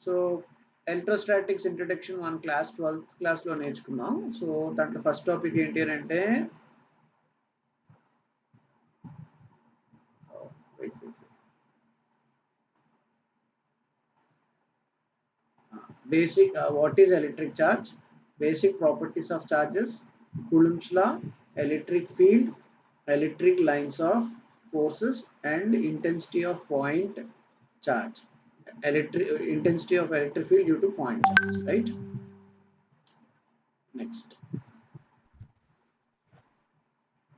So electrostatics introduction one class 12th క్లాస్లో నేర్చుకున్నాం. So దాంట్లో ఫస్ట్ టాపిక్ ఏంటి అంటే basic what is electric charge, basic properties of charges, Coulomb's law, electric field, electric lines of forces, and intensity of point charge, electric intensity of electric field due to point charge, right?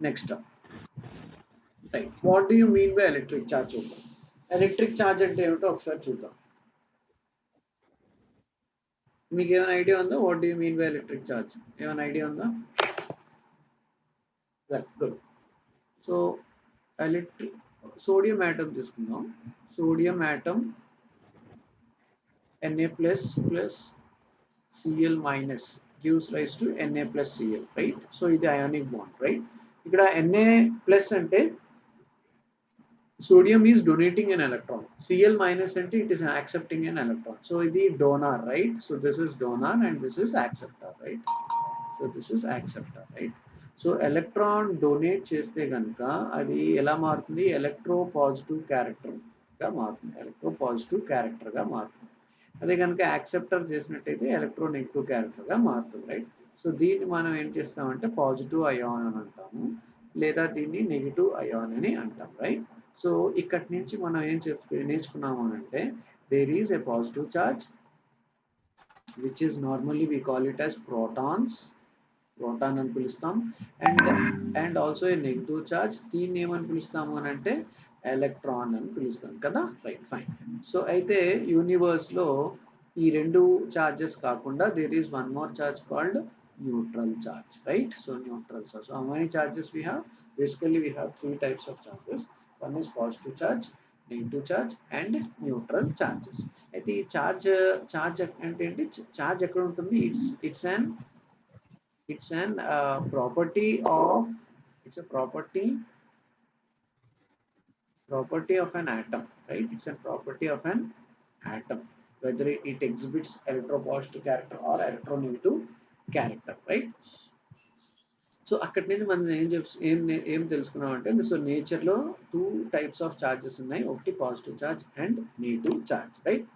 Next up, right, what do you mean by electric charge? Electric charge అంటే ఏమిటో ఒకసారి చూద్దాం. మీకు ఏమైనా idea ఉందా? What do you mean by electric charge? ఏమైనా idea ఉందా? Good. So electric sodium atom తీసుకుందాం. Sodium atom Na plus Cl minus gives rise to Na plus Cl, right? So ఇది ionic bond, right? ఇక్కడ Na plus అంటే sodium is donating an electron, Cl minus ante it is accepting an electron. So the donor, right? So this is donor and this is acceptor, right? So this is acceptor, right? So electron donate cheste ganaka adi ela marutundi, electropositive character ga marutundi, electropositive character ga marutundi. అదే కనుక acceptor చేసినట్టయితే electronegative క్యారెక్టర్గా మారుతుంది, right? So దీన్ని మనం ఏం చేస్తామంటే positive ion అని అంటాము, లేదా దీన్ని నెగిటివ్ అయాన్ అని అంటాం, రైట్? సో ఇక్కడి నుంచి మనం ఏం నేర్చుకున్నాము అంటే there is a positive charge which is normally we call it as proton అని పిలుస్తాం, and also a negative charge, దీన్ని ఏమని పిలుస్తాము అని అంటే ఎలక్ట్రాన్ అని పిలుస్తాం కదా, రైట్? ఫైన్. సో అయితే యూనివర్స్లో ఈ రెండు చార్జెస్ కాకుండా there is one more charge called neutral charge, right? So neutral charge. So how many charges we have? Basically we have three types of charges. One is positive charge, negative charge, and neutral charges. అయితే ఈ charge అంటే ఏంటి? Charge ఎక్కడ ఉంటుంది? It's an property of an atom, right? It's a property of an atom, whether it exhibits electropositive character or electronegative character, right? So అక్కడి నుంచి మనం ఏం తెలుసుకున్నాం అంటే, సో నేచర్లో టూ టైప్స్ ఆఫ్ చార్జెస్ ఉన్నాయి, ఒకటి positive charge and negative charge, right?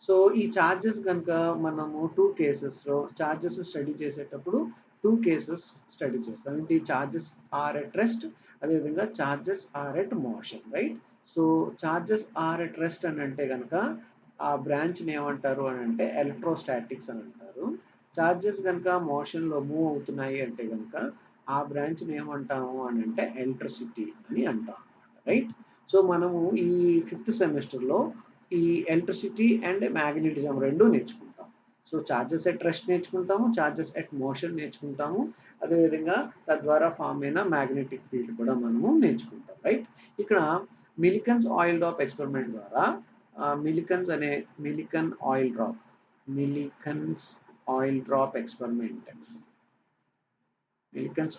So ఈ చార్జెస్ కనుక మనము టూ కేసెస్లో చార్జెస్ స్టడీ చేసేటప్పుడు టూ కేసెస్ స్టడీ చేస్తాం. ఏంటి? చార్జెస్ ఆర్ ఎట్ రెస్ట్, అదేవిధంగా charges are at motion, right? So charges are at rest అని అంటే కనుక ఆ బ్రాంచ్ని ఏమంటారు అని అంటే ఎలక్ట్రోస్టాటిక్స్ అని అంటారు. చార్జెస్ కనుక మోషన్లో మూవ్ అవుతున్నాయి అంటే కనుక ఆ బ్రాంచ్ని ఏమంటాము అని అంటే ఎలక్ట్రిసిటీ అని అంటాం, రైట్? సో మనము ఈ 5th సెమిస్టర్లో ఈ ఎలక్ట్రిసిటీ అండ్ మ్యాగ్నెటిజం రెండు నేర్చుకుంటాం. సో చార్జెస్ ఎట్ రెస్ట్ నేర్చుకుంటాము, చార్జెస్ ఎట్ మోషన్ నేర్చుకుంటాము, అదేవిధంగా తద్వారా ఫామ్ అయిన మ్యాగ్నెటిక్ ఫీల్డ్ కూడా మనము నేర్చుకుంటాం, రైట్? ఇక్కడ మిలికన్స్ ఆయిల్ డ్రాప్ ఎక్స్పెరిమెంట్ ద్వారా మిలికన్స్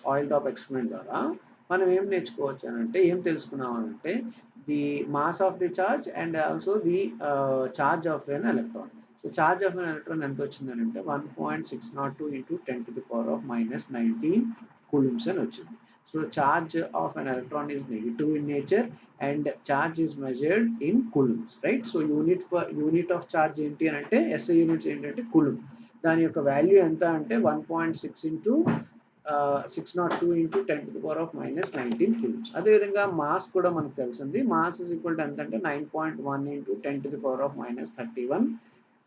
ఆయిల్ డ్రాప్ ఎక్స్పెరిమెంట్ ద్వారా మనం ఏం నేర్చుకోవచ్చు అని అంటే, ఏం తెలుసుకున్నాం అంటే the mass of the charge and also the charge of an electron. So charge of an electron ఎంత వచ్చిందని అంటే 1.602 into 10⁻⁻19 coulombs అని వచ్చింది. So charge of an electron is negative in nature and charge is measured in coulombs, right? So unit of charge ఏంటి అని అంటే SI units ఏంటంటే coulomb. దాని యొక్క వాల్యూ ఎంత అంటే 1.6 into 602 into 10⁻⁻19 coulombs. అదేవిధంగా మాస్ కూడా మనకు తెలిసింది. మాస్ ఇస్ ఈక్వల్ టు ఎంత అంటే 9.1 into 10⁻⁻31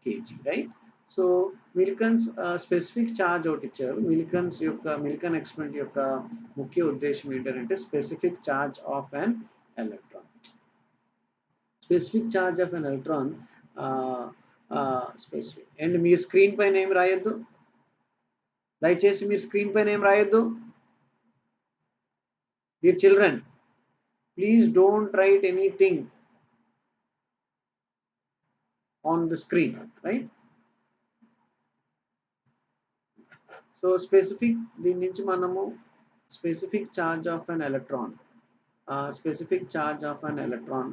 kg, right? So Millikan's specific charge ఒకటి ఇచ్చారు. మిలికన్ ఎక్స్పెరిమెంట్ యొక్క ముఖ్య ఉద్దేశం ఏంటంటే specific charge of an electron. Specific charge of an electron specific. And మీ స్క్రీన్ పైన ఏం రాయొద్దు, దయచేసి మీరు స్క్రీన్ పైన ఏం రాయొద్దు. Dear children, please don't write anything on the screen, right? So దీని నుంచి మనము specific charge of an electron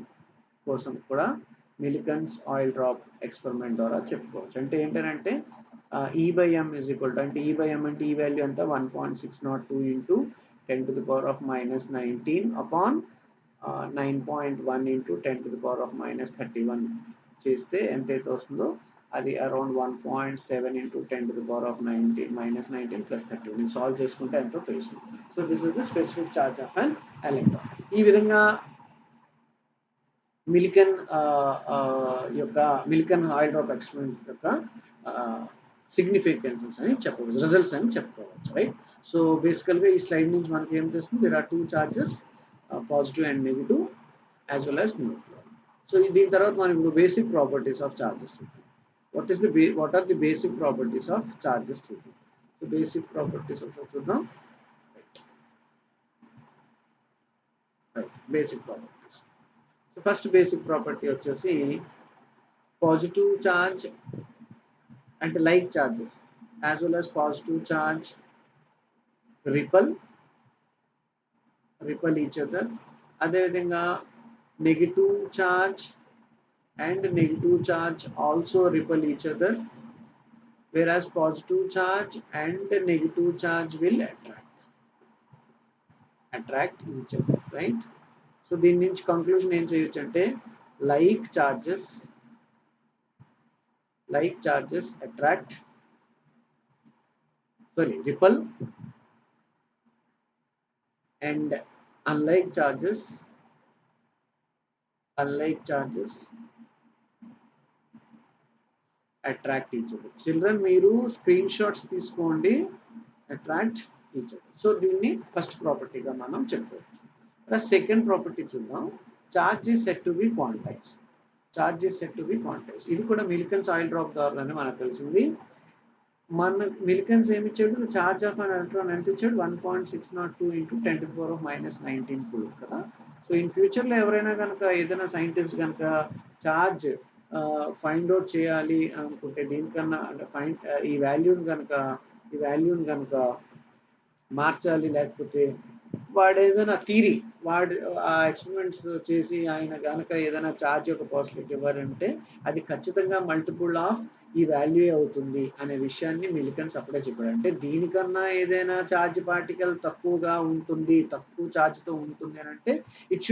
కోసం కూడా మిలికన్స్ ఆయిల్ డ్రాప్ ఎక్స్పెరిమెంట్ ద్వారా చెప్పుకోవచ్చు. అంటే ఏంటంటే E/m ఈజ్ ఈక్వల్ టు, అంటే E/m అంటే ఈ వాల్యూ అంతా 1.602 ఇంటూ 10⁻⁻19 అపాన్ 9.1 ఇంటూ 10⁻⁻31 చేస్తే ఎంతైతే వస్తుందో అది అరౌండ్ 1.7 ఇంటూ 10⁻⁻19 ప్లస్ 31. ఇది సాల్వ్ చేసుకుంటే ఎంతో తెలుస్తుంది. So this is the specific charge of an electron. ఈ విధంగా మిలికన్ యొక్క మిలికన్ ఆయిల్ డ్రాప్ ఎక్స్పెరిమెంట్ యొక్క సిగ్నిఫికెన్సెస్ అని చెప్పవచ్చు, రిజల్ట్స్ అని చెప్పుకోవచ్చు, రైట్. సో బేసికల్గా ఈ స్లైడ్ నుంచి మనకి ఏం తెలుస్తుంది, there are two charges, positive and negative as well as neutral. So దీని తర్వాత మనం ఇప్పుడు బేసిక్ ప్రాపర్టీస్ ఆఫ్ చార్జెస్ చూద్దాం. what are the basic properties of charges చూద్దాం. సో బేసిక్ ప్రాపర్టీస్ ఒకసారి చూద్దాం. Right, basic properties. So first basic property వచ్చేసి positive charge అంటే like charges as well as positive charge repel each other. అదేవిధంగా negative charge and negative charge also repel each other, whereas positive charge and negative charge will attract each other, right. So దీని నుంచి conclusion ఏం చేయొచ్చు అంటే like charges repel, and unlike charges attract each other. Children, మీరు screen shots తీసుకోండి. Attract each other. So దీన్ని first ప్రాపర్టీగా మనం చెప్పుకోవచ్చు. సెకండ్ ప్రాపర్టీ చూద్దాం. Charge is set to be quantise. ఇది కూడా మిలికన్స్ ఆయిల్ డ్రాప్ ద్వారానే మనకు తెలిసింది. మన మిలికన్స్ ఏమి ఇచ్చాడు, చార్జ్ ఆఫ్ అన్ ఎలక్ట్రాన్ ఎంత ఇచ్చాడు, 1.602 ఇంటూ 10⁻⁻19 కూలుంబ్ కదా. సో ఇన్ ఫ్యూచర్లో ఎవరైనా కనుక ఏదైనా సైంటిస్ట్ కనుక చార్జ్ ఫైండ్ అవుట్ చేయాలి అనుకుంటే దీనికన్నా అంటే ఈ వాల్యూని కనుక మార్చాలి, లేకపోతే వాడు ఏదైనా థీరీ ఆ ఎక్స్పెరిమెంట్స్ చేసి ఆయన కనుక ఏదైనా ఛార్జ్ యొక్క పాసిబిలిటీ ఇవ్వాలంటే అది ఖచ్చితంగా మల్టిపుల్ ఆఫ్ ఈ వాల్యూ అవుతుంది అనే విషయాన్ని మిలికన్స్ అప్పుడే చెప్పాడు. అంటే దీనికన్నా ఏదైనా ఛార్జ్ పార్టికల్ తక్కువ ఛార్జ్తో ఉంటుంది అని అంటే it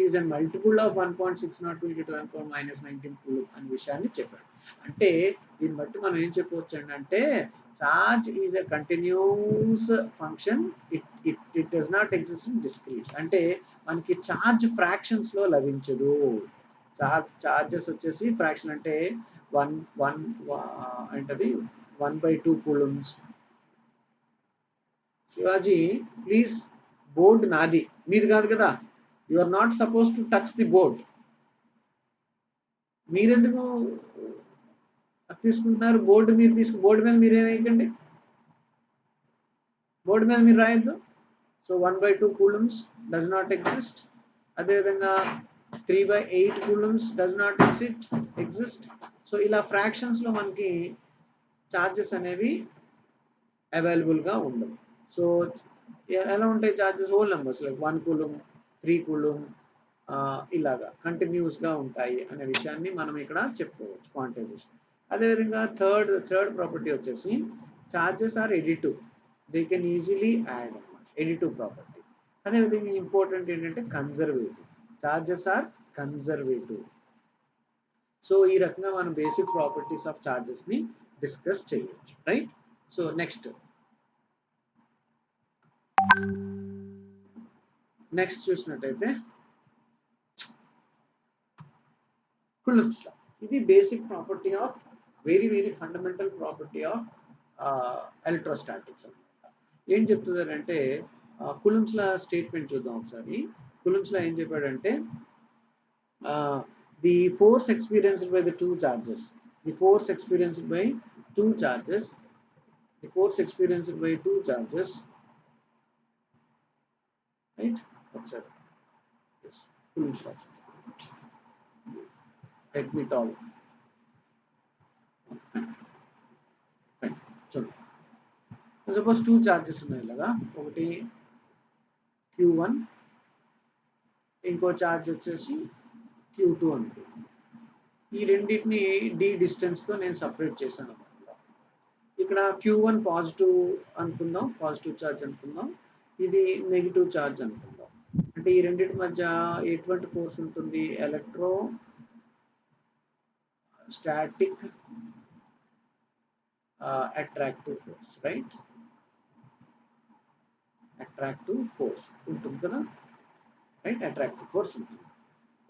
is an multiple of 1.602 × 10⁻⁻19 coulomb అనే విషయాన్ని చెప్పాడు. అంటే దీన్ని బట్టి మనం ఏం చెప్పవచ్చు అంటే charge is a continuous function, it does not exist in discrete. అంటే మనకి చార్జ్ ఫ్రాక్షన్స్ లో లభించదు. చార్జెస్ వచ్చేసి ఫ్రాక్షన్ అంటే 1/2 కూలుంబ్స్. శివాజీ ప్లీజ్, బోర్డ్ నాది, మీది కాదు కదా. You are not suppose to touch the board. మీరెందుకు తీసుకుంటున్నారు? బోర్డు బోర్డు మీద మీరు ఏమేయకండి, బోర్డు మీద మీరు రాయొద్దు. So 1/2 coulombs does not exist. అదేవిధంగా 3/8 coulombs does not exist. So ఇలా ఫ్రాక్షన్స్లో మనకి చార్జెస్ అనేవి అవైలబుల్గా ఉండవు. సో ఎలా ఉంటాయి charges? Whole numbers like 1 coulomb, 3 coulomb, ఇలాగా కంటిన్యూస్గా ఉంటాయి అనే విషయాన్ని మనం ఇక్కడ చెప్పుకోవచ్చు క్వాంటైజేషన్. అదేవిధంగా థర్డ్ ప్రాపర్టీ వచ్చేసి charges are additive, they can easily add అన్నమాట, ఎడిటివ్ ప్రాపర్టీ. అదేవిధంగా ఇంపార్టెంట్ ఏంటంటే conservative, charges are conservative. So ఈ రకంగా మనం బేసిక్ ప్రాపర్టీస్ ఆఫ్ చార్జెస్ని డిస్కస్ చేయొచ్చు, రైట్. సో నెక్స్ట్ చూసినట్టయితే కూలుంబ్స్ లా. ఇది basic property of very fundamental property of electrostatics అనమాట. ఏం చెప్తుందంటే కూలుంబ్స్ లా స్టేట్మెంట్ చూద్దాం ఒకసారి. కూలుంబ్స్ లా ఏం చెప్పాడంటే the force experienced by the two charges, right. ఒకసారి కూలుంబ్స్ లా let me talk. Fine. Suppose two charges ఉన్నాయి ఇలాగా, ఒకటి Q1, ఇంకో చార్జ్ వచ్చేసి Q2 అనుకో. ఈ రెండింటిని d డిస్టెన్స్ తో నేను సెపరేట్ చేశాను అన్నమాట. ఇక్కడ Q1 పాజిటివ్ అనుకుందాం, పాజిటివ్ చార్జ్ అనుకుందాం, ఇది నెగిటివ్ చార్జ్ అనుకుందాం. అంటే ఈ రెండింటి మధ్య ఎటువంటి ఫోర్స్ ఉంటుంది? Electro static attractive force, right? Attractive force ఉంటుంది కదా, రైట్? అట్రాక్టివ్ ఫోర్స్ ఉంటుంది,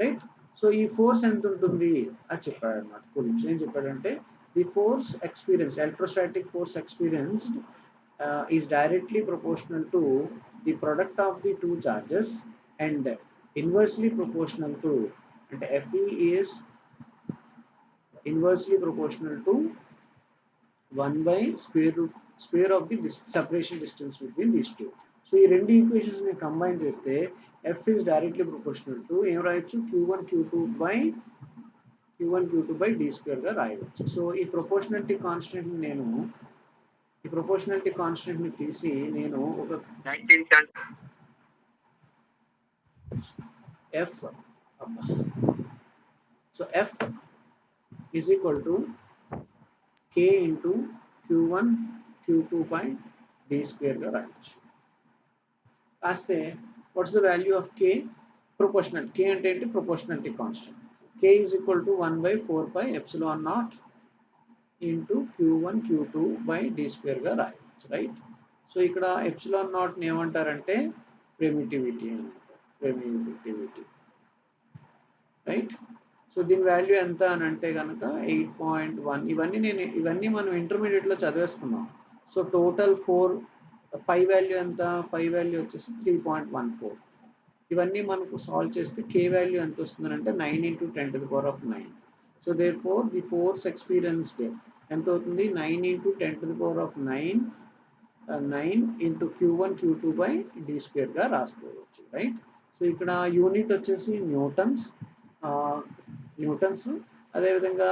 రైట్? సో ఈ ఫోర్స్ ఎంత ఉంటుంది అది చెప్పాడు అన్నమాట. కూలింగ్స్ ఏం చెప్పాడంటే the force experience, electrostatic force experienced is directly proportional to the product of the two charges and inversely proportional to, అంటే Fe is inversely proportional to 1 by square of the separation distance between these two. So ఈ రెండు equations ని combine చేస్తే F is directly proportional to ఏం రాయొచ్చు? Q1 Q2 by d square గా రాయవచ్చు. So ఈ ప్రపోర్షనాలిటీ కాన్స్టెంట్ ని తీసి నేను ఒక F, so F is equal to K into Q1 Q2 by d square గా రాయొచ్చు. రాస్తే what's the value of K? Proportional. K అంటే ఏంటి? Proportionality constant. K is equal to 1 by 4 pi epsilon naught into Q1 Q2 by d square గా రాయవచ్చు, right? So ఇక్కడ epsilon naught ని ఏమంటారంటే ప్రెమిటివిటీ అంటారు, ప్రెమిటివిటీ, రైట్? సో దీని value ఎంత అని అంటే కనుక 8.1. ఇవన్నీ మనం ఇంటర్మీడియట్ లో చదివేసుకున్నాం. సో టోటల్ 4 పై వాల్యూ ఎంత? పై వాల్యూ వచ్చేసి 3.14. ఇవన్నీ మనకు సాల్వ్ చేస్తే K వాల్యూ ఎంత వస్తుంది అంటే 9 into 10 to the power of 9. So therefore the force experienced ఎంత అవుతుంది? 9 into 10 to the power of 9 into Q1 Q2 by d square గా రాసుకోవచ్చు, రైట్? సో ఇక్కడ యూనిట్ వచ్చేసి న్యూటన్స్. అదేవిధంగా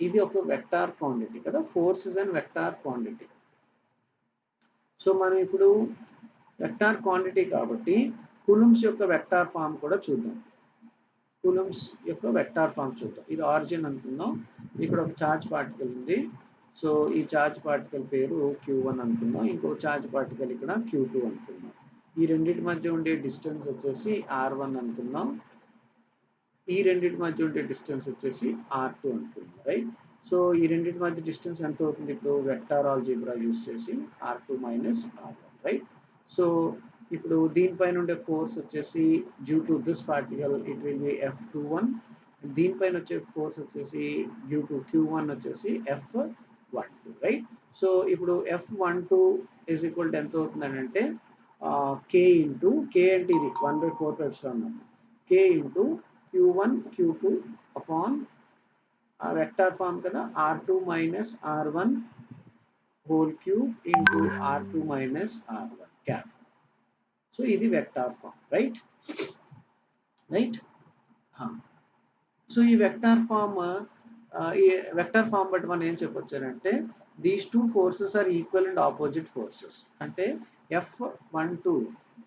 ఇది ఒక వెక్టార్ క్వాంటిటీ కదా, force is and vector quantity. So మనం ఇప్పుడు వెక్టార్ క్వాంటిటీ కాబట్టి కూలుంబ్స్ యొక్క వెక్టార్ ఫామ్ కూడా చూద్దాం. ఇది ఆరిజిన్ అనుకుందాం. ఇక్కడ ఒక ఛార్జ్ పార్టికల్ ఉంది. సో ఈ ఛార్జ్ పార్టికల్ పేరు Q1 అనుకుందాం, ఇంకో ఛార్జ్ పార్టికల్ ఇక్కడ Q2 అనుకుందాం. ఈ రెండింటి మధ్య ఉండే డిస్టెన్స్ వచ్చేసి R1 అనుకుందాం, ఈ రెండింటి మధ్య ఉండే డిస్టెన్స్ వచ్చేసి R2 అనుకుందాం, రైట్? సో ఈ రెండింటి మధ్య డిస్టెన్స్ ఎంత అవుతుంది? ఇప్పుడు వెక్టార్ ఆల్జీబ్రా యూస్ చేసి R2 minus R1, right? So ఇప్పుడు దీనిపైన ఉండే ఫోర్స్ వచ్చేసి due to this particle it will be F21. దీనిపైన వచ్చే ఫోర్స్ వచ్చేసి డ్యూ టు Q1 వచ్చేసి F12, రైట్? సో ఇప్పుడు F12 ఇస్ ఈక్వల్ టు ఎంత అవుతుందని అంటే K అంటే ఇది 1/4 epsilon naught, K into Q1 Q2 upon vector form కదా, R2 minus R1 whole cube into R2 minus R1 cap. So ఇది vector form, right? So ఈ vector form బట్టి మనం ఏం చెప్పొచ్చారంటే these two forces are equal and opposite forces. అంటే F12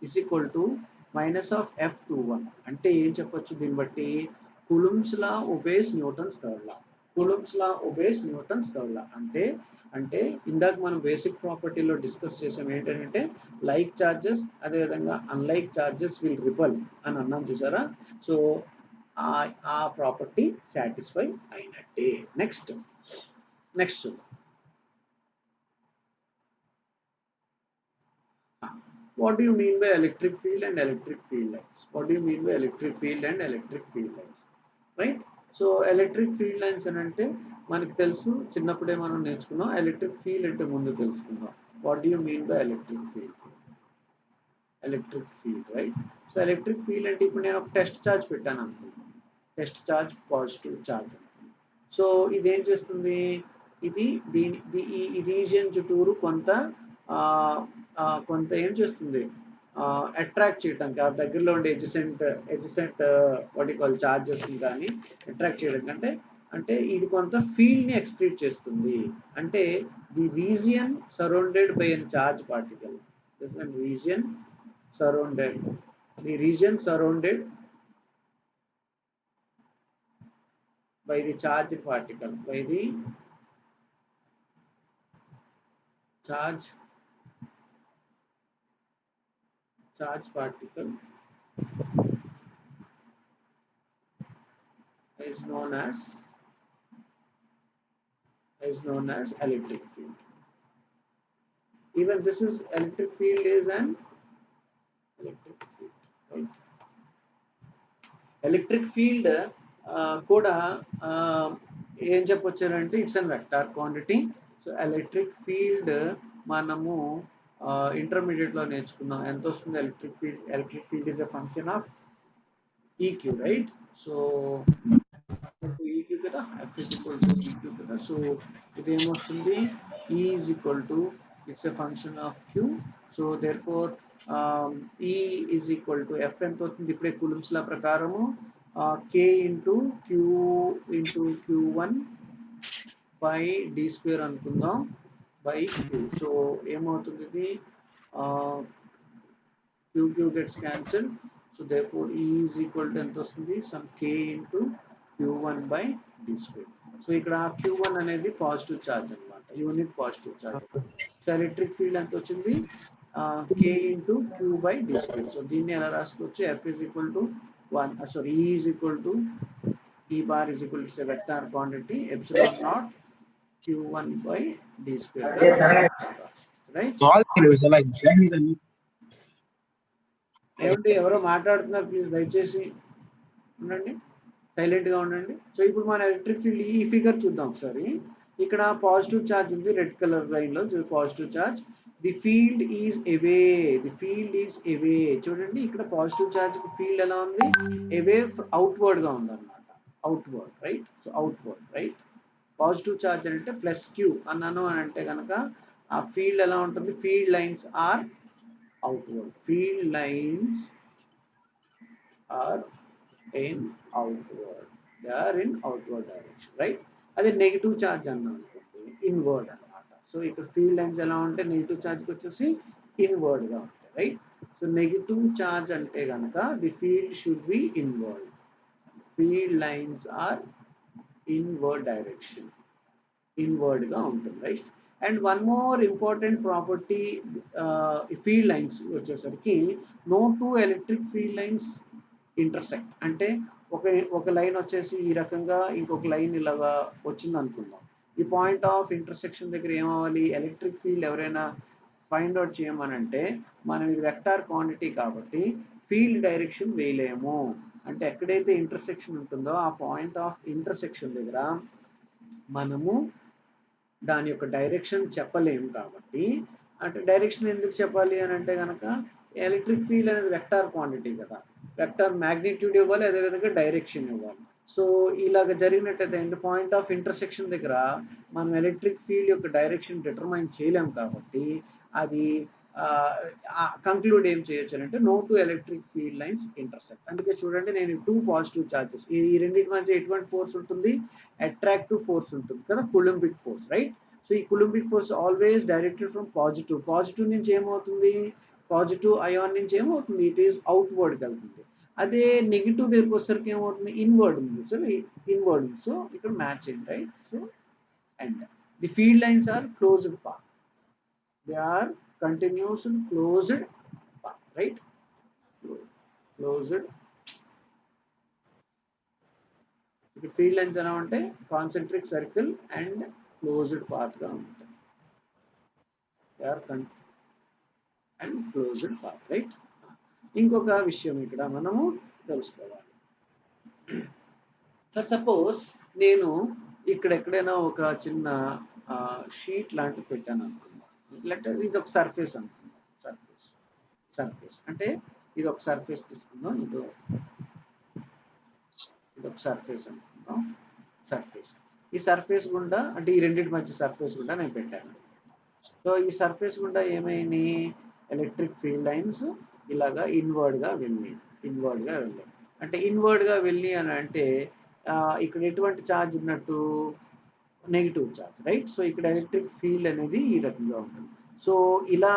is equal to minus of F21. అంటే ఏం చెప్పొచ్చు దీన్ని బట్టి? కూలుంబ్స్ లా ఒబేస్ న్యూటన్స్ థర్డ్ లా. అంటే ఇందాక మనం బేసిక్ ప్రాపర్టీలో డిస్కస్ చేసాం ఏంటంటే లైక్ చార్జెస్ అదేవిధంగా అన్లైక్ చార్జెస్ విల్ రిపల్ అని అన్నాం, చూసారా? సో ఆ ప్రాపర్టీ సాటిస్ఫై అయినట్టే. Next what do you mean by electric field and electric field lines? Right? So electric field lines అని అంటే మనకు తెలుసు, చిన్నప్పుడే మనం నేర్చుకున్నాం. ఎలక్ట్రిక్ ఫీల్డ్ అంటే ముందు తెలుసుకుందాం. What do you mean by electric field, right? So electric field అంటే ఇప్పుడు నేను ఒక టెస్ట్ ఛార్జ్ పెట్టాను అనుకుంటున్నాను, test charge positive charge. So ఇదేం చేస్తుంది? ఇది ఈ రీజియన్ చుట్టూరు కొంత ఏం చేస్తుంది? అట్రాక్ట్ చేయడానికి ఆ దగ్గరలో ఉండే adjacent what you call charges కానీ అట్రాక్ట్ చేయడం అంటే ఇది కొంత ఫీల్డ్ ని ఎక్స్క్రీట్ చేస్తుంది. అంటే the region surrounded by an charge particle, by the charged particle, by the charge particle is known as electric field. Even this is electric field is an electric field, right? Electric field కూడా ఏం చెప్పొచ్చారంటే it's an vector quantity. So electric field మనము intermediate లో నేర్చుకున్నాం. ఎంత వస్తుంది electric field is a function of E Q, right? So E Q కదా, F is equal to E Q కదా. సో ఇది ఏమొస్తుంది, E is equal to it's a function of Q. So therefore E is equal to F ఎంత అవుతుంది ఇప్పుడే coulombs law ప్రకారము k into Q1 by d square అనుకుందాం by queue. So ఏమవుతుంది ఇది, Q gets cancelled. So therefore E is equal to ఎంత వస్తుంది, some k into Q1 by d square. So ఇక్కడ Q1 అనేది పాజిటివ్ ఛార్జ్ అన్నమాట, unit positive charge. So electric field ఎంత వచ్చింది, k into Q by d square. So దీన్ని ఎలా రాసుకోవచ్చు, F is equal to 1, sorry, E is equal to E bar is equal to a vector quantity epsilon naught Q1 by d square, right? ఏమంటే ఎవరో మాట్లాడుతున్నారు, please దయచేసి ఉండండి, సైలెంట్గా ఉండండి. సో ఇప్పుడు మన ఎలక్ట్రిక్ ఫీల్డ్ ఈ ఫిగర్ చూద్దాం ఒకసారి. ఇక్కడ పాజిటివ్ ఛార్జ్ ఉంది రెడ్ కలర్ లైన్లో, positive charge. The field is away, చూడండి ఇక్కడ పాజిటివ్ ఛార్జ్ ఫీల్డ్ ఎలా ఉంది, అవే అవుట్వర్డ్గా ఉంది అనమాట, outward, right? So outward, right? Positive charge అంటే ప్లస్ క్యూ అన్నాను అని అంటే కనుక ఆ ఫీల్డ్ ఎలా ఉంటుంది, field lines are outward, field lines are in outward, they are in outward direction, right? అదే నెగిటివ్ ఛార్జ్ అన్నా అనుకోండి ఇన్వర్డ్ అన్నమాట. సో ఇక్కడ ఫీల్డ్ లైన్స్ ఎలా ఉంటే నెగిటివ్ ఛార్జ్కి వచ్చేసి ఇన్వర్డ్ గా ఉంటాయి, రైట్? సో నెగిటివ్ ఛార్జ్ అంటే కనుక the field should be inward, field lines are inward direction, inward గా ఉంటుంది, right? And one more important property, field lines వచ్చేసరికి no two electric field lines intersect. అంటే ఒక లైన్ వచ్చేసి ఈ రకంగా ఇంకొక లైన్ ఇలాగా వచ్చింది అనుకుందాం. ఈ పాయింట్ ఆఫ్ ఇంటర్సెక్షన్ దగ్గర ఏమవ్వాలి, ఎలక్ట్రిక్ ఫీల్డ్ ఎవరైనా ఫైండ్ అవుట్ చేయమనంటే మనం ఇది వెక్టార్ క్వాంటిటీ కాబట్టి ఫీల్డ్ డైరెక్షన్ వేయలేము. అంటే ఎక్కడైతే ఇంటర్సెక్షన్ ఉంటుందో ఆ పాయింట్ ఆఫ్ ఇంటర్సెక్షన్ దగ్గర మనము దాని యొక్క డైరెక్షన్ చెప్పలేము. కాబట్టి అంటే డైరెక్షన్ ఎందుకు చెప్పాలి అని అంటే కనుక ఎలక్ట్రిక్ ఫీల్డ్ అనేది వెక్టార్ క్వాంటిటీ కదా, వెక్టార్ మ్యాగ్నిట్యూడ్ ఇవ్వాలి, అదేవిధంగా డైరెక్షన్ ఇవ్వాలి. సో ఇలాగ జరిగినట్టయితే అంటే పాయింట్ ఆఫ్ ఇంటర్సెక్షన్ దగ్గర మనం ఎలక్ట్రిక్ ఫీల్డ్ యొక్క డైరెక్షన్ డిటర్మైన్ చేయలేము. కాబట్టి అది కంక్లూడ్ ఏం చేయొచ్చు అంటే no two electric field lines intersect. అందుకే చూడండి నేను టూ పాజిటివ్ ఛార్జెస్, ఈ రెండింటి మధ్య ఎటువంటి ఫోర్స్ ఉంటుంది, అట్రాక్టివ్ ఫోర్స్ ఉంటుంది కదా, కూలంబిక్ ఫోర్స్, రైట్? సో ఈ coulombic force always directed from positive నుంచి ఏమవుతుంది, పాజిటివ్ అయాన్ నుంచి ఏమవుతుంది, ఇట్ ఈస్ అవుట్వర్డ్కి వెళ్తుంది. అదే నెగిటివ్ దగ్గరికి వచ్చేసరికి ఏమవుతుంది, ఇన్వర్డ్ ఉంది. సో ఇన్వర్డ్ ఉంది, సో ఇక్కడ మ్యాచ్ అయింది, right? So and the field lines are closed path, they are continuous and closed path, right? Closed. ఇక్కడ ఫీల్డ్ లైన్స్ ఎలా ఉంటాయి, concentric circle and closed path గా ఉంటాయి, they are and closed path, right? ఇంకొక విషయం ఇక్కడ మనము తెలుసుకోవాలి. ఫర్ సపోజ్ నేను ఇక్కడ ఎక్కడైనా ఒక చిన్న షీట్ లాంటివి పెట్టాను అనుకుందాం, లేకపోతే ఇది ఒక సర్ఫేస్ అనుకుందాం, సర్ఫేస్ అంటే ఇది ఒక సర్ఫేస్ తీసుకుందాం, ఇది ఒక సర్ఫేస్ అనుకుందాం, సర్ఫేస్. ఈ సర్ఫేస్ గుండా అంటే ఈ రెండింటి మధ్య సర్ఫేస్ గుండా నేను పెట్టాను. సో ఈ సర్ఫేస్ గుండా ఏమైంది, ఎలక్ట్రిక్ ఫీల్డ్ లైన్స్ ఇలాగా ఇన్వర్డ్ గా వెళ్ళాయి. అంటే ఇన్వర్డ్ గా వెళ్ళి అని అంటే ఇక్కడ ఎటువంటి ఛార్జ్ ఉన్నట్టు, నెగిటివ్ ఛార్జ్, రైట్? సో ఇక్కడ ఎలక్ట్రిక్ ఫీల్డ్ అనేది ఈ రకంగా ఉంటుంది. సో ఇలా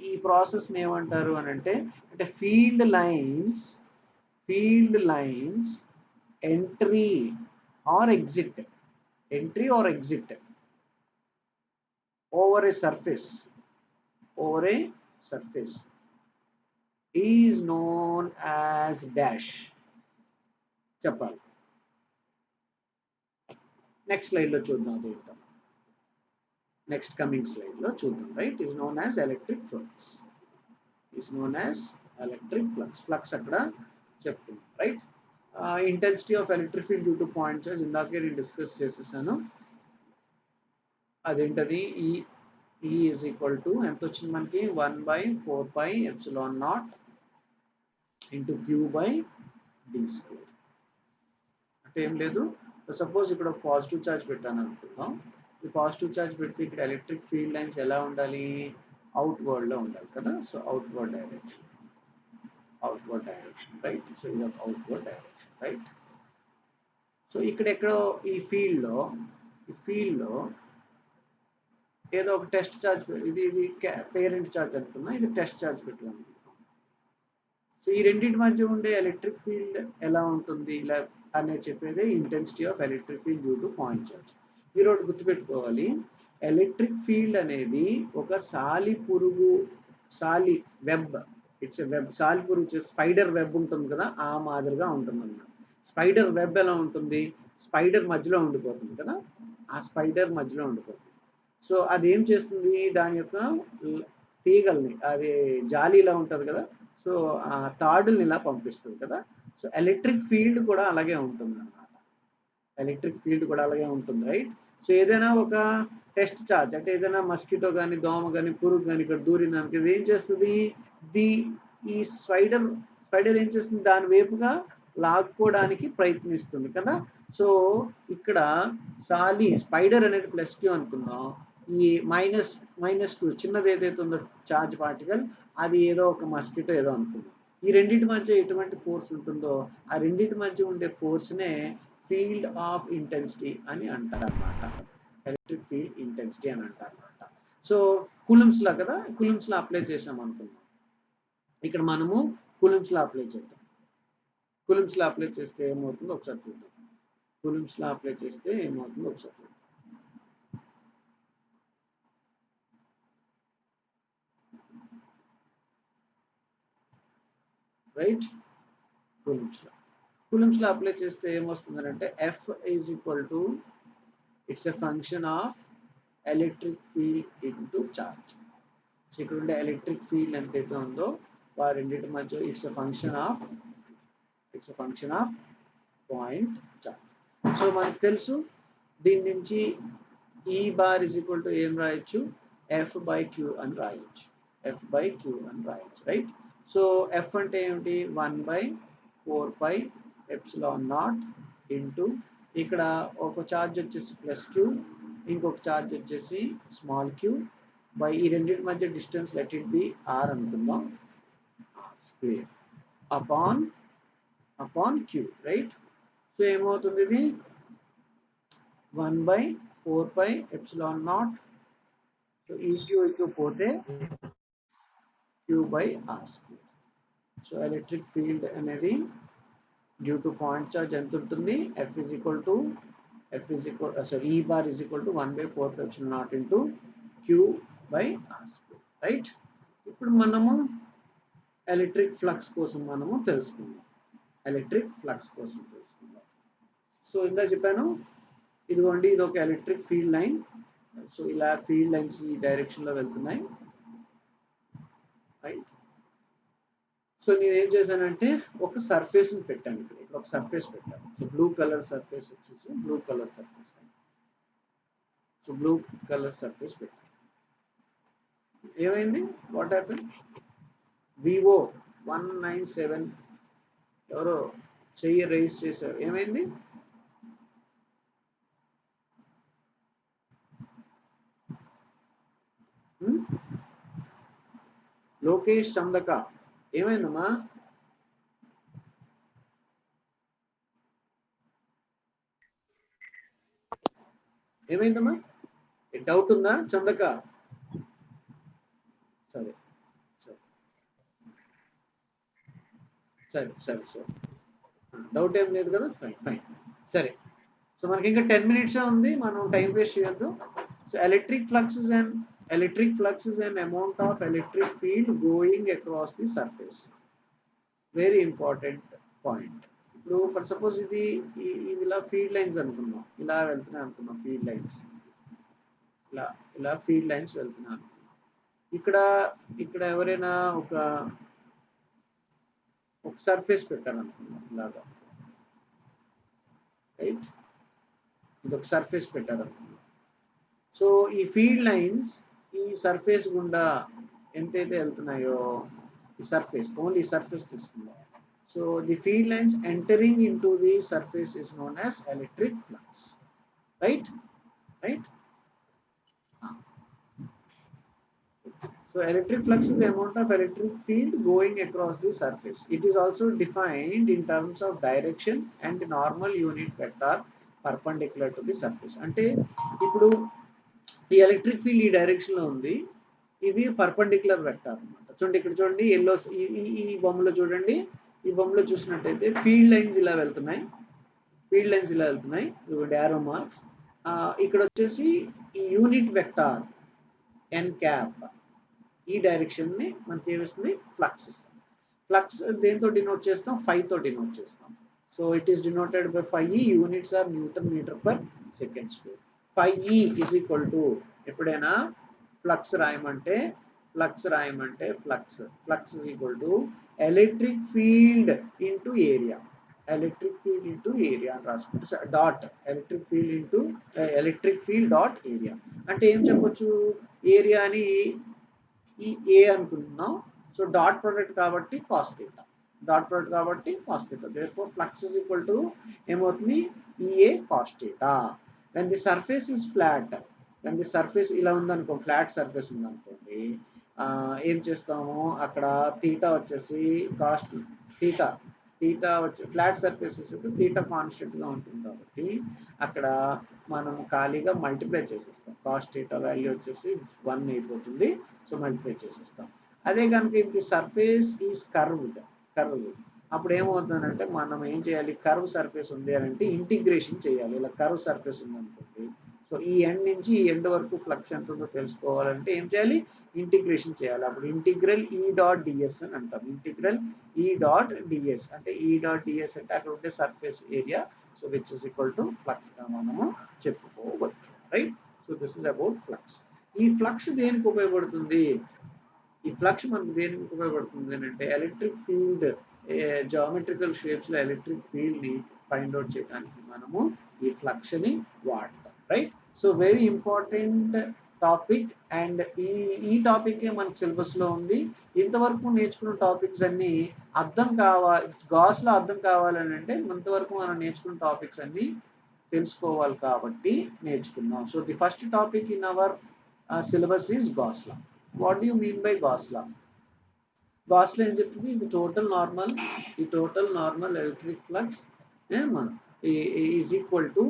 ఈ ప్రాసెస్ ఏమంటారు అని అంటే field lines entry or exit, entry or exit over a surface, over a surface is known as dash. చెప్పాలి. నెక్స్ట్ స్లైడ్లో చూద్దాం చూద్దాం నెక్స్ట్ కమింగ్ స్లైడ్లో చూద్దాం right. Is known as electric flux, is known as electric flux. Flux అక్కడ చెప్తున్నాం right. Intensity of electric field due to point charge ఇందాకే నేను డిస్కస్ చేసేసాను. అదేంటది ఈ ఈజ్ ఈక్వల్ టు ఎంత వచ్చింది మనకి 1/4πε0 into Q by d square. అంటే ఏం లేదు, సపోజ్ ఇక్కడ ఒక పాజిటివ్ ఛార్జ్ పెట్టాను అనుకుందాం. ఈ పాజిటివ్ ఛార్జ్ పెడితే ఇక్కడ ఎలక్ట్రిక్ ఫీల్డ్ లైన్స్ ఎలా ఉండాలి, అవుట్వర్డ్లో ఉండాలి కదా. So outward direction right. So ఇది ఒక అవుట్వర్డ్ డైరెక్షన్ రైట్. సో ఇక్కడెక్కడో ఈ ఫీల్డ్లో ఏదో ఒక టెస్ట్ ఛార్జ్, ఇది పేరెంట్ ఛార్జ్ అనుకున్నా, ఇది టెస్ట్ ఛార్జ్ పెట్టాను. సో ఈ రెండింటి మధ్య ఉండే ఎలక్ట్రిక్ ఫీల్డ్ ఎలా ఉంటుంది ఇలా అనేది చెప్పేది intensity of electric field due to point charge. మీరు ఒకటి గుర్తుపెట్టుకోవాలి, ఎలక్ట్రిక్ ఫీల్డ్ అనేది ఒక సాలి వెబ్, ఇట్స్ ఎ వెబ్. సాలి పురుగు స్పైడర్ వెబ్ ఉంటుంది కదా, ఆ మాదిరిగా ఉంటుంది అన్నమాట. స్పైడర్ వెబ్ ఎలా ఉంటుంది, స్పైడర్ మధ్యలో ఉండిపోతుంది కదా, ఆ స్పైడర్ మధ్యలో ఉండిపోతుంది. సో అది ఏం చేస్తుంది, దాని యొక్క తీగల్ని, అది జాలీలా ఉంటుంది కదా, సో ఆ తాడుల్ని ఇలా పంపిస్తుంది కదా. సో ఎలక్ట్రిక్ ఫీల్డ్ కూడా అలాగే ఉంటుంది అన్నమాట. ఎలక్ట్రిక్ ఫీల్డ్ కూడా అలాగే ఉంటుంది రైట్. సో ఏదైనా ఒక టెస్ట్ ఛార్జ్ అంటే ఏదైనా మస్కిటో కానీ, దోమ కానీ, పురుగు కానీ ఇక్కడ దూరిందానికి ఇది ఏం చేస్తుంది, ఈ స్పైడర్ ఏం చేస్తుంది, దాని వైపుగా లాక్కోవడానికి ప్రయత్నిస్తుంది కదా. సో ఇక్కడ స్పైడర్ అనేది ప్లస్ క్యూ అనుకుందాం, ఈ మైనస్ క్యూ చిన్నది ఏదైతే ఉందో ఛార్జ్ పార్టికల్, అది ఏదో ఒక మస్కిటో ఏదో అనుకుందాం. ఈ రెండింటి మధ్య ఎటువంటి ఫోర్స్ ఉంటుందో ఆ రెండింటి మధ్య ఉండే ఫోర్స్నే ఫీల్డ్ ఆఫ్ ఇంటెన్సిటీ అని అంటారు అన్నమాట. ఎలక్ట్రిక్ ఫీల్డ్ ఇంటెన్సిటీ అని అంటారు అన్నమాట. సో కూలంబ్స్ లా కదా, కూలంబ్స్ లా అప్లై చేసాం అనుకున్నాం. ఇక్కడ మనము కూలంబ్స్ లా అప్లై చేద్దాం. కూలంబ్స్ లా అప్లై చేస్తే ఏమవుతుందో ఒకసారి చూద్దాం. కూలంబ్స్ లా అప్లై చేస్తే ఏమవుతుందో ఒకసారి చూద్దాం. రైట్, కూలంబ్స్ లా అప్లై చేస్తే ఏమొస్తుందంటే F is equal to, it's a function of electric field into charge. So ఇక్కడ ఉండే ఎలక్ట్రిక్ ఫీల్డ్ ఎంతైతే ఉందో ఆ రెండింటి మధ్య it's a function of point charge. So మనకు తెలుసు దీని నుంచి ఈ బార్ ఇజ్ ఈక్వల్ టు ఏం రాయొచ్చు, ఎఫ్ బై క్యూ అని రాయొచ్చు రైట్. సో ఎఫ్ అంటే ఏమిటి, 1/4πε0 ఇంటూ ఇక్కడ ఒక ఛార్జ్ వచ్చేసి ప్లస్ క్యూ, ఇంకొక ఛార్జ్ వచ్చేసి స్మాల్ క్యూ బై ఈ రెండింటి మధ్య distance let it be R అనుకుందాం, square upon Q right. So ఏమవుతుంది, ఇది 1/4πε0. సో ఈ క్యూ పోతే Q by R square. So electric field అనేది డ్యూ టు పాయింట్ చార్జ్ ఎంత ఉంటుంది, F is equal to E bar is equal to 1/4πε0 into Q by R square right. ఇప్పుడు మనము electric flux కోసం తెలుసుకుందాం. సో ఇందా చెప్పాను, ఇదిగోండి ఇది ఒక ఎలక్ట్రిక్ ఫీల్డ్ లైన్. సో ఇలా ఫీల్డ్ లైన్స్ ఈ డైరెక్షన్ లో వెళ్తున్నాయి రైట్. సో నేను ఏం చేశానంటే ఒక సర్ఫేస్ ని పెట్టాను, ఇక్కడ ఒక సర్ఫేస్ పెట్టాను. సో బ్లూ కలర్ సర్ఫేస్ పెట్టాను. ఏమైంది, వాట్ హ్యాపెన్, వివో 197 ఎవరో చెయ్యి రైజ్ చేశారు, ఏమైంది, లోకేష్ చందక ఏమైందమ్మా, ఏమైందమ్మా, డౌట్ ఉందా చందక, సరే డౌట్ ఏం లేదు కదా, ఫైన్ సరే. సో మనకి ఇంకా 10 minutes ఉంది, మనం టైం వేస్ట్ చేయొద్దు. So electric flux is an amount of electric field going across the surface. Very important point. ఇప్పుడు ఫర్ సపోజ్ ఇది ఇలా ఫీల్డ్ లైన్స్ అనుకున్నాం, ఇలా వెళ్తున్నాయి అనుకున్నాం, ఫీల్డ్ లైన్స్ ఇలా ఇలా ఫీల్డ్ లైన్స్ వెళ్తున్నాను. ఇక్కడ ఇక్కడ ఎవరైనా ఒక సర్ఫేస్ పెట్టాను అనుకున్నాం ఇలాగా, రైట్, ఇది ఒక సర్ఫేస్ పెట్టారు అనుకున్నాం. సో ఈ ఫీల్డ్ లైన్స్ ఈ సర్ఫేస్ గుండా ఎంతైతే వెళ్తున్నాయో, ఈ సర్ఫేస్, ఓన్లీ సర్ఫేస్ తీసుకుందాం. So the field lines entering into the surface is known as electric flux, right. So electric flux is the amount of electric field going across the surface. It is also defined in terms of direction and normal unit vector perpendicular to the surface. అంటే ఇప్పుడు ఈ electric field ఈ direction లో ఉంది, ఇది perpendicular vector అన్నమాట. చూడండి ఇక్కడ చూడండి, ఎల్లో ఈ బొమ్మలో చూడండి, ఈ బొమ్మలో చూసినట్టయితే ఫీల్డ్ లైన్స్ ఇలా వెళ్తున్నాయి, డారో మార్క్స్. ఇక్కడ వచ్చేసి ఈ యూనిట్ వెక్టార్ ఎన్ క్యాప్ ఈ డైరెక్షన్ ని మనకి ఏమిస్తుంది, ఫ్లక్స్. ఫ్లక్స్ దేంతో డినోట్ చేస్తాం, ఫై తో డినోట్ చేస్తాం. So it is denoted by phi E, units are newton metre per second square. Phi E is equal to, ఎప్పుడైనా ఫ్లక్స్ రాయమంటే flux is equal to electric field into area అని రాసుకుంటే dot electric field dot area. అంటే ఏం చెప్పొచ్చు, ఏరియాని ఈ A అనుకుంటున్నాం. సో డాట్ ప్రొడక్ట్ కాబట్టి cos theta, therefore flux is equal to ఏమవుతుంది, EA cos theta. when the surface is flat, ఇలా ఉందనుకో, ఫ్లాట్ సర్ఫేస్ ఉందనుకోండి, ఏం చేస్తాము, అక్కడ థీటా వచ్చేసి కాస్ట్ థీటా వచ్చి ఫ్లాట్ సర్ఫేసెస్ థీటా కాన్స్టెంట్ గా ఉంటుంది కాబట్టి అక్కడ మనం ఖాళీగా మల్టిప్లై చేసేస్తాం. కాస్ట్ థీటా వాల్యూ వచ్చేసి 1 అయిపోతుంది. సో మల్టిప్లై చేసేస్తాం. అదే కనుక ఇది సర్ఫేస్ ఈజ్ కర్వ్, అప్పుడు ఏమవుతుందంటే మనం ఏం చేయాలి, కర్వ్ సర్ఫేస్ ఉంది అని అంటే ఇంటిగ్రేషన్ చేయాలి. ఇలా కర్వ్ సర్ఫేస్ ఉంది అనుకోండి, సో ఈ ఎండ్ నుంచి ఈ ఎండ్ వరకు ఫ్లక్స్ ఎంత ఉందో తెలుసుకోవాలంటే ఏం చేయాలి, ఇంటిగ్రేషన్ చేయాలి. అప్పుడు ఇంటిగ్రల్ ఈ డాట్ డిఎస్ అని అంటాం. ఇంటిగ్రల్ ఈ డాట్ డిఎస్ అంటే అంటే అక్కడ ఉండే surface area, so which is equal to flux గా మనము చెప్పుకోవచ్చు, right. So this is about flux. ఈ ఫ్లక్స్ దేనికి ఉపయోగపడుతుంది, అంటే ఎలక్ట్రిక్ ఫీల్డ్ జామెట్రికల్ షేప్స్ లో ఎలక్ట్రిక్ ఫీల్డ్ ని ఫైండ్ అవుట్ చేయడానికి మనము ఈ ఫ్లక్స్ ని వాడతాం, right. So very important topic, and ఈ టాపిక్ మనకి సిలబస్ లో ఉంది. ఇంతవరకు నేర్చుకున్న టాపిక్స్ అన్ని గాస్ లో అర్థం కావాలని అంటే ఇంతవరకు మనం నేర్చుకున్న టాపిక్స్ అన్ని తెలుసుకోవాలి కాబట్టి నేర్చుకున్నాం. So the first topic in our syllabus is Gauss law. What do you mean by Gauss law? Gauss law ఏం చెప్తుంది, the total normal electric flux is equal to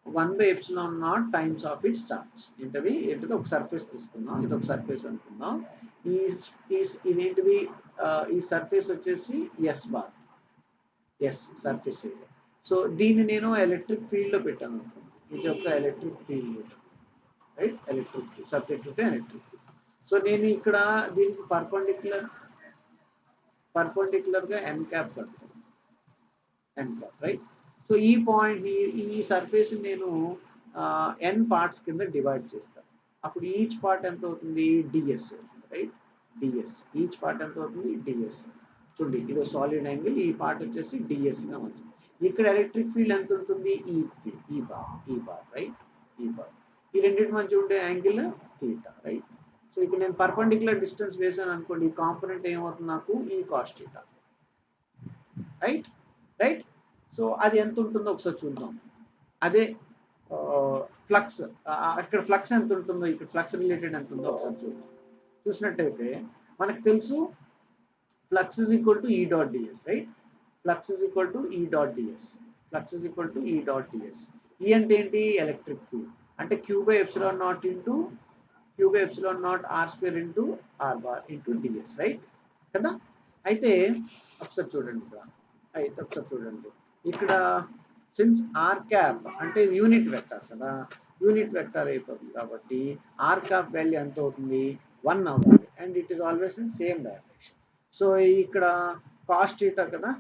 1 by epsilon naught times of its charge. ఏంటది ఒక surface తీసుకుందాం, ఇది ఒక surface అనుకుందాం. ఇదేంటిది, ఈ సర్ఫేస్ వచ్చేసి yes bar, surface area. So దీన్ని నేను ఎలక్ట్రిక్ ఫీల్డ్ లో పెట్టాను అనుకుందాం, ఇది ఒక electric field, right, subject to electric. So నేను ఇక్కడ దీనికి పర్పెండిక్యులర్ గా ఎన్ క్యాప్ కడతాను, రైట్. సో ఈ పాయింట్ ఈ సర్ఫేస్ నేను ఎన్ పార్ట్స్ కింద డివైడ్ చేస్తాను. అప్పుడు ఈచ్ పార్ట్ ఎంత అవుతుంది, డిఎస్ అవుతుంది, రైట్. ఈచ్ పార్ట్ ఎంత అవుతుంది, డిఎస్. చూడండి ఇది సాలిడ్ యాంగిల్, ఈ పార్ట్ వచ్చేసి డిఎస్ గా వచ్చింది. ఇక్కడ ఎలక్ట్రిక్ ఫీల్డ్ ఎంత ఉంటుంది, ఈ బార్, రైట్, ఈ బార్. ఈ రెండింటి మధ్య ఉండే యాంగిల్ థీటా, రైట్. సో ఇక్కడ నేను పర్పెండిక్యులర్ డిస్టెన్స్ వేసాను అనుకోండి, ఈ కాంపోనెంట్ ఏమవుతుంది నాకు, ఈ కాస్ థీటా, రైట్. సో అది ఎంత ఉంటుందో ఒకసారి చూద్దాం. అదే ఫ్లక్స్, అక్కడ ఫ్లక్స్ ఎంత ఉంటుందో, ఇక్కడ ఫ్లక్స్ రిలేటెడ్ ఎంత ఉందో ఒకసారి చూద్దాం. చూసినట్టయితే మనకు తెలుసు flux is equal to E dot DS, right. Flux is equal to E dot DS. E అంటే ఏంటి, ఎలక్ట్రిక్ ఫీల్డ్. అంటే Q by epsilon naught R square into R bar into ds, right కదా. అయితే ఒకసారి చూడండి ఇక్కడ సిన్స్ ఆర్ క్యాప్ అంటే unit vector కదా, యూనిట్ వెక్టర్ అయిపోతుంది కాబట్టి ఆర్ క్యాప్ వాల్యూ ఎంత అవుతుంది 1 అవ్వాలి and it is always in same direction. So ఇక్కడ కాస్ట్ థీటా కదా,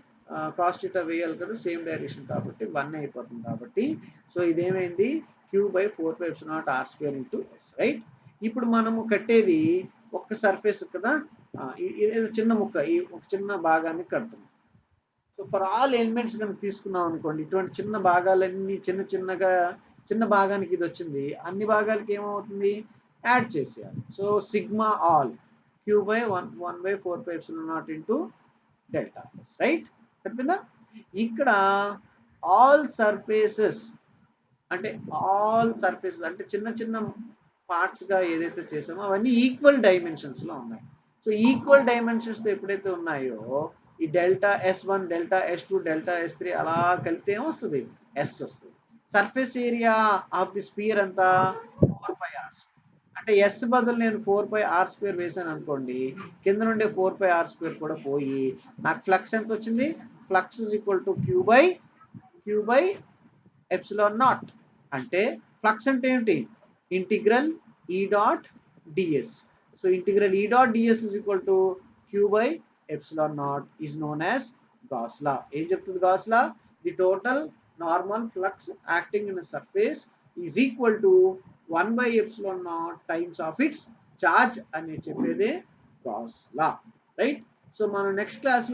కాస్ట్ థీటా వేయాలి కదా సేమ్ డైరెక్షన్ కాబట్టి 1 అయిపోతుంది కాబట్టి సో ఇదేమైంది Q/4πε0r² రైట్. ఇప్పుడు మనము కట్టేది ఒక్క సర్ఫేస్ కదా, ఇది చిన్న ముక్క, ఈ ఒక చిన్న భాగాన్ని కడుతున్నాం. సో ఫర్ ఆల్ ఎలిమెంట్స్ కనుక తీసుకున్నాం అనుకోండి, ఇటువంటి చిన్న భాగాలన్నీ చిన్న భాగానికి ఇది వచ్చింది, అన్ని భాగాలకి ఏమవుతుంది యాడ్ చేసేయాలి. So sigma all Q/1/4πε0 into delta right. సరిపోయిందా? ఇక్కడ ఆల్ సర్ఫేసెస్ అంటే చిన్న చిన్న పార్ట్స్ గా ఏదైతే చేసామో అవన్నీ ఈక్వల్ డైమెన్షన్స్ లో ఉన్నాయి. సో ఈక్వల్ డైమెన్షన్స్ తో ఎప్పుడైతే ఉన్నాయో ఈ delta S1 delta S2 delta S3 అలా కలిపితే ఏమొస్తుంది S వస్తుంది. Surface area of the spear అంతా 4πr². అంటే S బదులు నేను 4πr² వేసాను అనుకోండి, కింద నుండి 4πr² కూడా పోయి నాకు ఫ్లక్స్ ఎంత వచ్చింది, flux is equal to Q/ε0. అంటే ఫ్లక్స్ అంటే ఏంటి, integral E dot ds. So integral E dot ds is equal to Q/ε0 is known as Gauss law. ఏం చెప్తుంది Gauss law? The total normal flux acting in a surface is equal to 1/ε0 times of its charge అని చెప్పేదే Gauss law right. So మనం next class